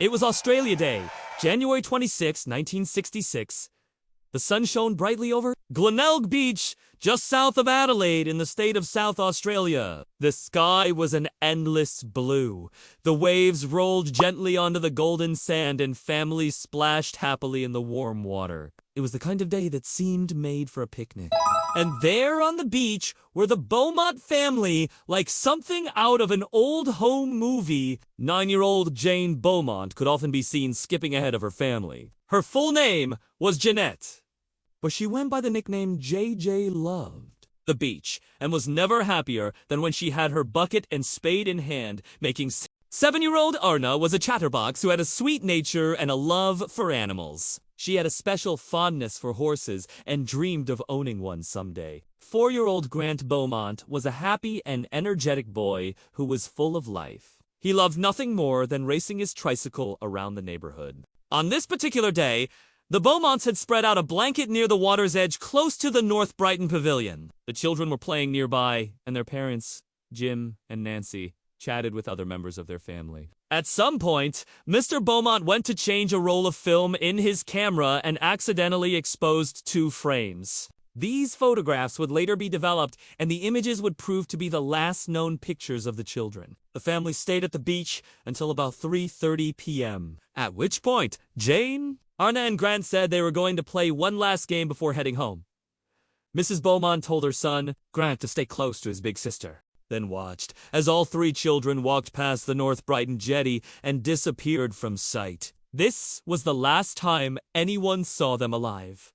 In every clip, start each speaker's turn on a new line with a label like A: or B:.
A: It was Australia Day, January 26, 1966. The sun shone brightly over Glenelg Beach, just south of Adelaide in the state of South Australia. The sky was an endless blue. The waves rolled gently onto the golden sand and families splashed happily in the warm water. It was the kind of day that seemed made for a picnic. And there on the beach were the Beaumont family, like something out of an old home movie. 9-year-old Jane Beaumont could often be seen skipping ahead of her family. Her full name was Jeanette, but she went by the nickname JJ Loved the beach, and was never happier than when she had her bucket and spade in hand, making 7-year-old Arnna was a chatterbox who had a sweet nature and a love for animals. She had a special fondness for horses and dreamed of owning one someday. 4-year-old Grant Beaumont was a happy and energetic boy who was full of life. He loved nothing more than racing his tricycle around the neighborhood. On this particular day, the Beaumonts had spread out a blanket near the water's edge close to the North Brighton Pavilion. The children were playing nearby, and their parents, Jim and Nancy, chatted with other members of their family. At some point, Mr. Beaumont went to change a roll of film in his camera and accidentally exposed 2 frames. These photographs would later be developed, and the images would prove to be the last known pictures of the children. The family stayed at the beach until about 3:30 p.m., at which point Jane, Arnna, and Grant said they were going to play one last game before heading home. Mrs. Beaumont told her son, Grant, to stay close to his big sister, then watched as all 3 children walked past the North Brighton jetty and disappeared from sight. This was the last time anyone saw them alive.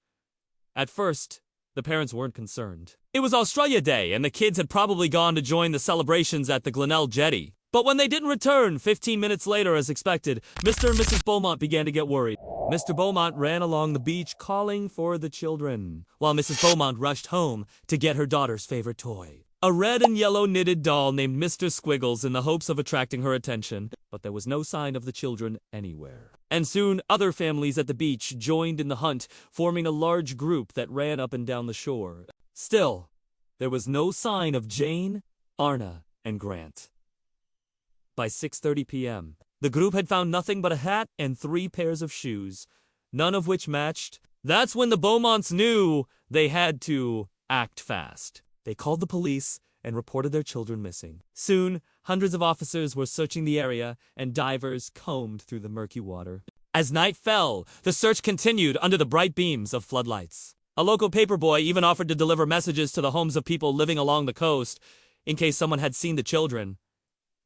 A: At first, the parents weren't concerned. It was Australia Day, and the kids had probably gone to join the celebrations at the Glenelg jetty. But when they didn't return 15 minutes later as expected, Mr. and Mrs. Beaumont began to get worried. Mr. Beaumont ran along the beach calling for the children, while Mrs. Beaumont rushed home to get her daughter's favorite toy, a red and yellow knitted doll named Mr. Squiggles, in the hopes of attracting her attention. But there was no sign of the children anywhere. And soon other families at the beach joined in the hunt, forming a large group that ran up and down the shore. Still, there was no sign of Jane, Arnna, and Grant. By 6:30 p.m., the group had found nothing but a hat and 3 pairs of shoes, none of which matched. That's when the Beaumonts knew they had to act fast. They called the police and reported their children missing. Soon, hundreds of officers were searching the area, and divers combed through the murky water. As night fell, the search continued under the bright beams of floodlights. A local paperboy even offered to deliver messages to the homes of people living along the coast, in case someone had seen the children.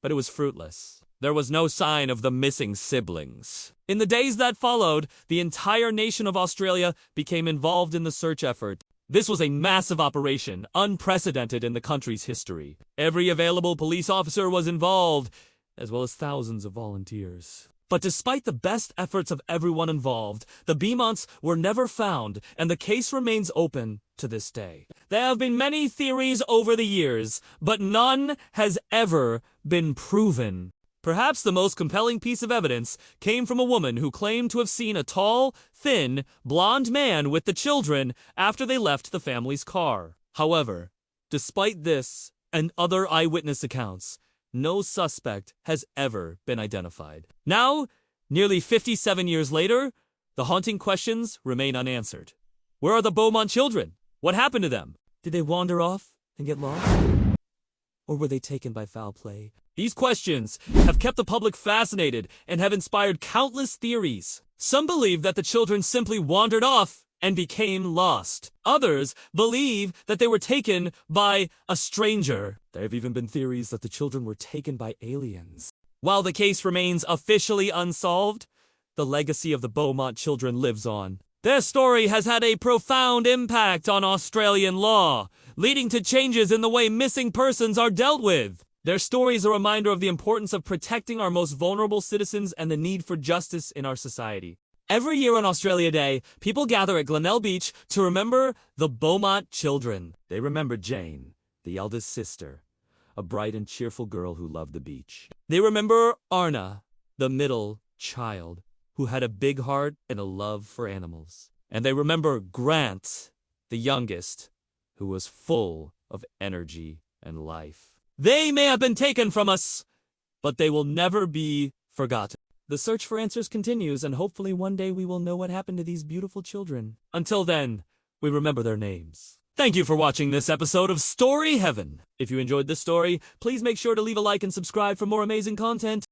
A: But it was fruitless. There was no sign of the missing siblings. In the days that followed, the entire nation of Australia became involved in the search effort. This was a massive operation, unprecedented in the country's history. Every available police officer was involved, as well as thousands of volunteers. But despite the best efforts of everyone involved, the Beaumonts were never found, and the case remains open to this day. There have been many theories over the years, but none has ever been proven. Perhaps the most compelling piece of evidence came from a woman who claimed to have seen a tall, thin, blonde man with the children after they left the family's car. However, despite this and other eyewitness accounts, no suspect has ever been identified. Now, nearly 57 years later, the haunting questions remain unanswered. Where are the Beaumont children? What happened to them? Did they wander off and get lost? Or were they taken by foul play? These questions have kept the public fascinated and have inspired countless theories. Some believe that the children simply wandered off and became lost. Others believe that they were taken by a stranger. There have even been theories that the children were taken by aliens. While the case remains officially unsolved, the legacy of the Beaumont children lives on. Their story has had a profound impact on Australian law, leading to changes in the way missing persons are dealt with. Their story is a reminder of the importance of protecting our most vulnerable citizens and the need for justice in our society. Every year on Australia Day, people gather at Glenelg Beach to remember the Beaumont children. They remember Jane, the eldest sister, a bright and cheerful girl who loved the beach. They remember Arnna, the middle child, who had a big heart and a love for animals. And they remember Grant, the youngest, who was full of energy and life. They may have been taken from us, but they will never be forgotten. The search for answers continues, and hopefully one day we will know what happened to these beautiful children. Until then, we remember their names. Thank you for watching this episode of Story Heaven. If you enjoyed this story, please make sure to leave a like and subscribe for more amazing content.